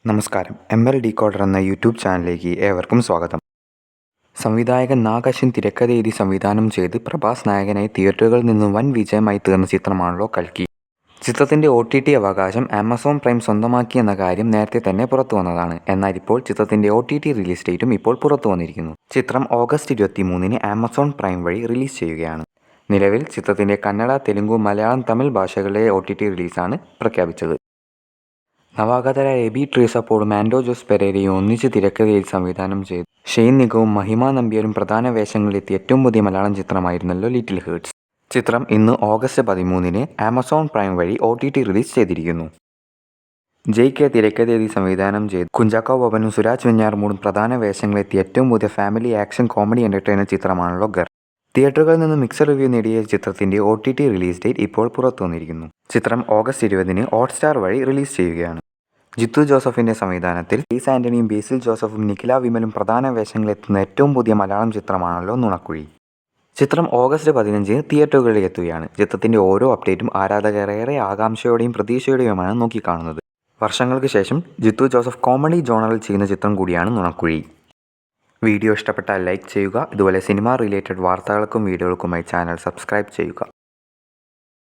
നമസ്കാരം. ML decoder എന്ന YouTube ചാനലിലേക്ക് ഏവർക്കും സ്വാഗതം. സംവിധായകൻ നാഗ് അശ്വിൻ തിരക്കഥയെഴുതി സംവിധാനം ചെയ്ത് പ്രഭാസ് നായകനായി തിയേറ്ററുകളിൽ നിന്നും വൻ വിജയമായി തീർന്ന ചിത്രമാണല്ലോ കൽക്കി. ചിത്രത്തിൻ്റെ OTT അവകാശം ആമസോൺ പ്രൈം സ്വന്തമാക്കി എന്ന കാര്യം നേരത്തെ തന്നെ പുറത്തു വന്നതാണ്. എന്നാൽ ഇപ്പോൾ ചിത്രത്തിൻ്റെ OTT റിലീസ് ഡേറ്റും ഇപ്പോൾ പുറത്തു വന്നിരിക്കുന്നു. ചിത്രം ഓഗസ്റ്റ് 23 ആമസോൺ പ്രൈം വഴി റിലീസ് ചെയ്യുകയാണ്. നിലവിൽ ചിത്രത്തിൻ്റെ കന്നഡ, തെലുങ്ക്, മലയാളം, തമിഴ് ഭാഷകളിലെ OTT റിലീസാണ് പ്രഖ്യാപിച്ചത്. നവാഗതരായ എബി ട്രീസപ്പോളും ആൻഡോ ജോസ് പെരേരയും ഒന്നിച്ച് തിരക്കഥയെഴുതി സംവിധാനം ചെയ്തു ഷെയ്ൻ നിഗവും മഹിമ നമ്പ്യാരും പ്രധാന വേഷങ്ങളിലെത്തിയ ഏറ്റവും പുതിയ മലയാളം ചിത്രമായിരുന്നല്ലോ ലിറ്റിൽ ഹേർട്സ്. ചിത്രം ഇന്ന് ഓഗസ്റ്റ് 13 ആമസോൺ പ്രൈം വഴി OTT റിലീസ് ചെയ്തിരിക്കുന്നു. JK തിരക്കഥയെഴുതി സംവിധാനം ചെയ്തു കുഞ്ചാക്കോ ബോബനും സുരാജ് വെഞ്ഞാറമൂടും പ്രധാന വേഷങ്ങളിലെത്തിയ ഏറ്റവും പുതിയ ഫാമിലി ആക്ഷൻ കോമഡി എൻ്റർടൈനർ ചിത്രമാണല്ലോ ഗർ. തിയേറ്ററുകളിൽ നിന്ന് മിക്സഡ് റിവ്യൂ നേടിയ ചിത്രത്തിൻ്റെ OTT റിലീസ് ഡേറ്റ് ഇപ്പോൾ പുറത്തു വന്നിരിക്കുന്നു. ചിത്രം ഓഗസ്റ്റ് 20 ഹോട്ട്സ്റ്റാർ വഴി റിലീസ് ചെയ്യുകയാണ്. ജിത്തു ജോസഫിൻ്റെ സംവിധാനത്തിൽ ലീസ് ആൻ്റണിയും ബേസിൽ ജോസഫും നിഖില വിമലും പ്രധാന വേഷങ്ങളിലെത്തുന്ന ഏറ്റവും പുതിയ മലയാളം ചിത്രമാണല്ലോ നുണക്കുഴി. ചിത്രം ഓഗസ്റ്റ് 15 തിയേറ്ററുകളിൽ എത്തുകയാണ്. ചിത്രത്തിൻ്റെ ഓരോ അപ്ഡേറ്റും ആരാധകർ ഏറെ ആകാംക്ഷയോടെയും പ്രതീക്ഷയോടെയുമാണ് നോക്കിക്കാണുന്നത്. വർഷങ്ങൾക്ക് ശേഷം ജിത്തു ജോസഫ് കോമഡി ജോണറിൽ ചെയ്യുന്ന ചിത്രം കൂടിയാണ് നുണക്കുഴി. വീഡിയോ ഇഷ്ടപ്പെട്ടാൽ ലൈക്ക് ചെയ്യുക. ഇതുപോലെ സിനിമ റിലേറ്റഡ് വാർത്തകൾക്കും വീഡിയോകൾക്കുമായി ചാനൽ സബ്സ്ക്രൈബ് ചെയ്യുക.